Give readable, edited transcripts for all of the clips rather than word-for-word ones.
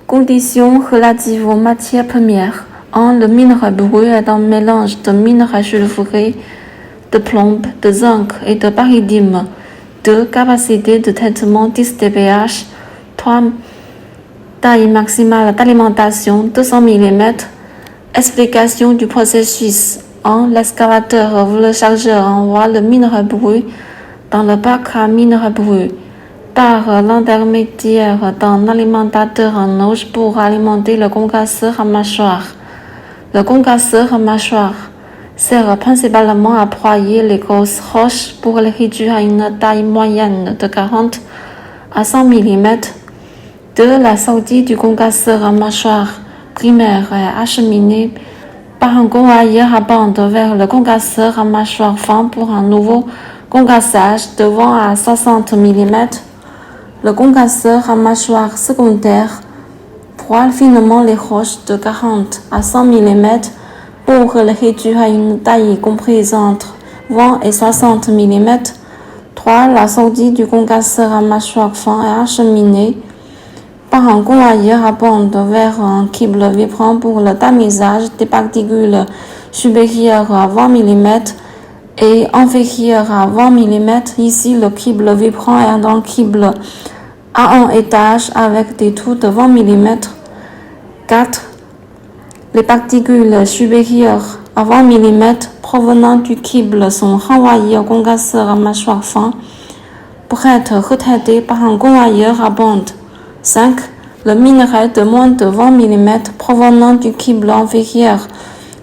Conditions relatives aux matières premières. 1. Le minerai brut est un mélange de minerai sulfuré, de plomb, de zinc et de palladium. 2. Capacité de traitement 10 dpH. 3. Taille maximale d'alimentation 200 mm. Explication du processus. 1. L'excavateur ou le chargeur envoie le minerai brut dans le bac à minerai brut par l'intermédiaire d'un alimentateur en auge pour alimenter le concasseur à mâchoire. Le concasseur à mâchoire sert principalement à broyer les grosses roches pour les réduire à une taille moyenne de 40 à 100 mm. 2. La sortie du concasseur à mâchoire primaire est acheminée par un convoyeur à bande vers le concasseur à mâchoire fin pour un nouveau concassage de 20 à 60 mm. Le concasseur à mâchoire secondaire broie finement les roches de 40 à 100 mm pour les réduire à une taille comprise entre 20 et 60 mm. 3. La sortie du concasseur à mâchoire fin est acheminée par un convoyeur à bande vers un câble vibrant pour le tamisage des particules supérieures à 20 mm et inférieures à 20 mm. Ici, le câble vibrant est un câble à un étage avec des trous de 20 mm. 4. Les particules supérieures à 20 mm provenant du câble sont renvoyées au concasseur à mâchoire fin pour être retraitées par un convoyeur à bande. 5. Le minerai de moins de 20 mm provenant du câble inférieur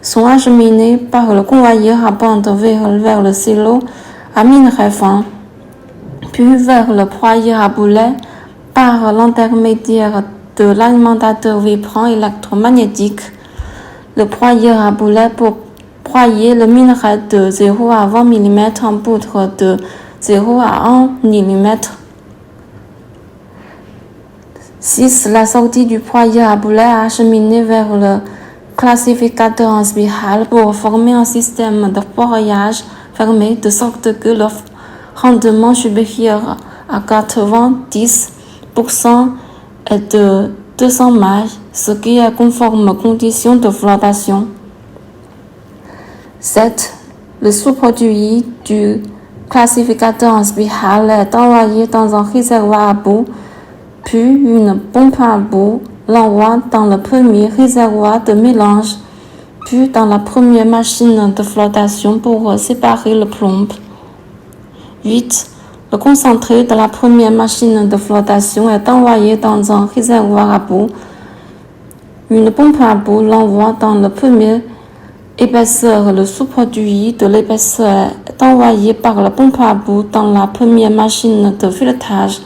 sont acheminés par le convoyeur à bande vers le silo à minerai fin, puis vers le broyeur à boulet par l'intermédiaire de l'alimentateur vibrant électromagnétique. Le broyeur à boulet pour broyer le minerai de 0 à 20 mm en poudre de 0 à 1 mm. 6. La sortie du broyeur à boulet est acheminée vers le classificateur en spirale pour former un système de broyage fermé de sorte que le rendement supérieur à 90% est de 200 mailles, ce qui est conforme aux conditions de flotation. 7. Le sous-produit du classificateur en spirale est envoyé dans un réservoir à bout, puis une pompe à bout l'envoie dans le premier réservoir de mélange, puis dans la première machine de flotation pour séparer le plomb. 8. Le concentré de la première machine de flotation est envoyé dans un réservoir à bout. Une pompe à bout l'envoie dans le premier épaisseur. Le sous-produit de l'épaisseur est envoyé par la pompe à bout dans la première machine de filetage,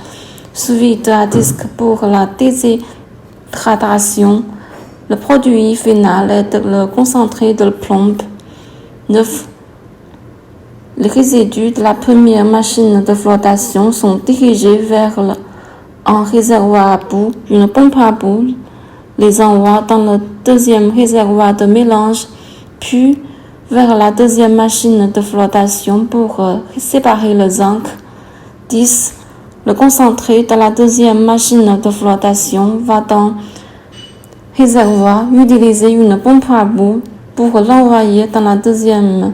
suivi à disque pour la déshydratation. Le produit final est le concentré de plomb. 9. Les résidus de la première machine de flotation sont dirigés vers un réservoir à bout. Une pompe à bout les envoie dans le deuxième réservoir de mélange, puis vers la deuxième machine de flotation pour séparer le zinc. 10. Le concentré de la deuxième machine de flotation va dans le réservoir, utiliser une pompe à bout pour l'envoyer dans la deuxième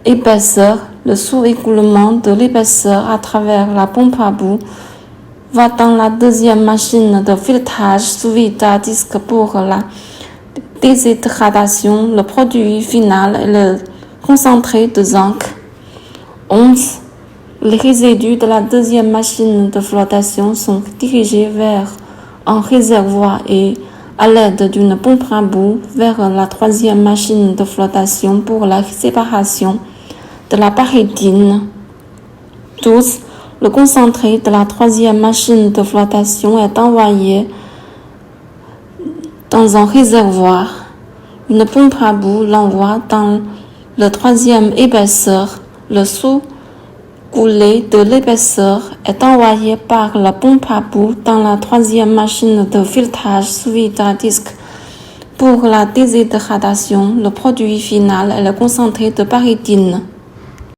épaisseur. Le sous-écoulement de l'épaisseur à travers la pompe à bout va dans la deuxième machine de filetage suivi à disque pour la déshydratation. Le produit final est le concentré de zinc. 11. Les résidus de la deuxième machine de flotation sont dirigés vers un réservoir et, à l'aide d'une pompe à bout, vers la troisième machine de flotation pour la séparation de la parétine. 12. Le concentré de la troisième machine de flotation est envoyé dans un réservoir. Une pompe à bout l'envoie dans le troisième épaisseur. Le sous-coulé de l'épaisseur est envoyé par la pompe à bout dans la troisième machine de filetage suivi à disque pour la déshydratation. Le produit final est le concentré de parétine.